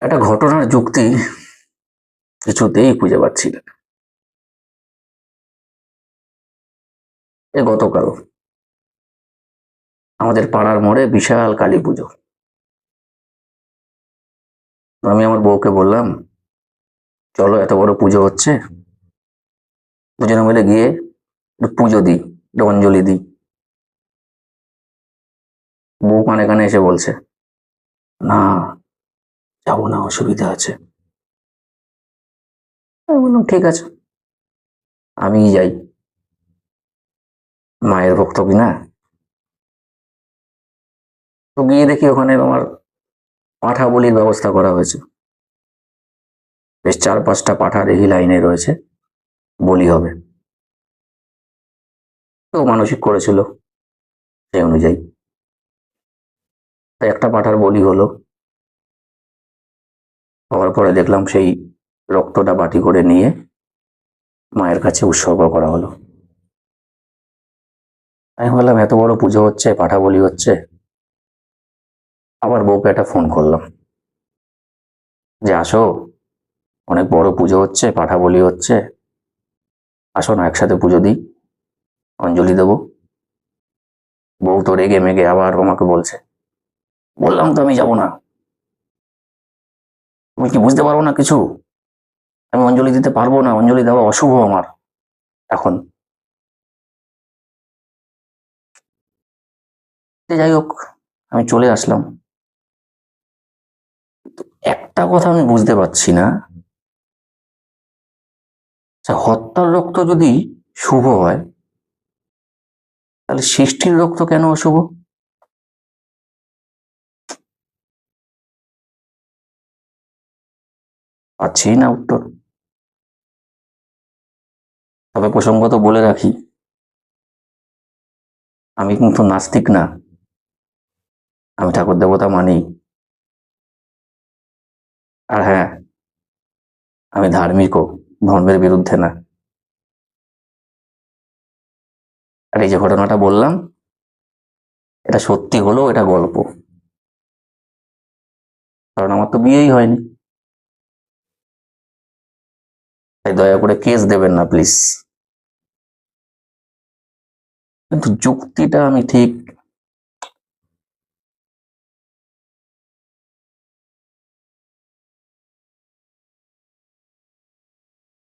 একটা ঘটনার যুক্তি কিছুতেই খুঁজে পাচ্ছি না। গতকাল আমাদের পাড়ার মোড়ে বিশাল কালী পুজো। আমি আমার বউকে বললাম, চলো এত বড় পুজো হচ্ছে, দুজনে মিলে গিয়ে একটু পুজো দিই, একটু অঞ্জলি দিই। বউ কানে কানে এসে বলছে, না যাবো না, অসুবিধা আছে। আমি বললাম ঠিক আছে, আমিই যাই, মায়ের ভক্ত কিনা। তো গিয়ে দেখি ওখানে তোমার পাঁঠা বলির ব্যবস্থা করা হয়েছে। বেশ 4-5টা পাঁঠা দেখি লাইনে রয়েছে, বলি হবে। তো মানসিক করেছিল সেই অনুযায়ী একটা পাঁঠার বলি হলো। হওয়ার পরে দেখলাম সেই রক্তটা বাটি করে নিয়ে মায়ের কাছে উৎসর্গ করা হলো। আমি বললাম এত বড় পুজো হচ্ছে, পাঁঠা বলি হচ্ছে। আবার বউকে একটা ফোন করলাম যে আসো, অনেক বড় পুজো হচ্ছে, পাঁঠা বলি হচ্ছে, আসো না একসাথে পুজো দিই, অঞ্জলি দেবো। বউ তো রেগে মেগে আবার আমাকে বলছে, বললাম তো আমি যাবো না, তুমি কি বুঝতে পারবো না কিছু? আমি অঞ্জলি দিতে পারবো না, অঞ্জলি দেওয়া অশুভ আমার এখন। যাই হোক, আমি চলে আসলাম। একটা কথা আমি বুঝতে পারছি না, হত্যার রক্ত যদি শুভ হয়, তাহলে সৃষ্টির রক্ত কেন অশুভ? পাচ্ছি না উত্তর। তবে প্রসঙ্গত বলে রাখি, আমি কিন্তু নাস্তিক না, আমি ঠাকুর দেবতা মানি। আর হ্যাঁ, আমি ধার্মিকও, ধর্মের বিরুদ্ধে না। আর এই যে ঘটনাটা বললাম, এটা সত্যি হলো, এটা গল্প, কারণ আমার তো বিয়েই হয়নি। তাই দয়া করে কেস দেবেন না প্লিজ। কিন্তু যুক্তিটা আমি ঠিক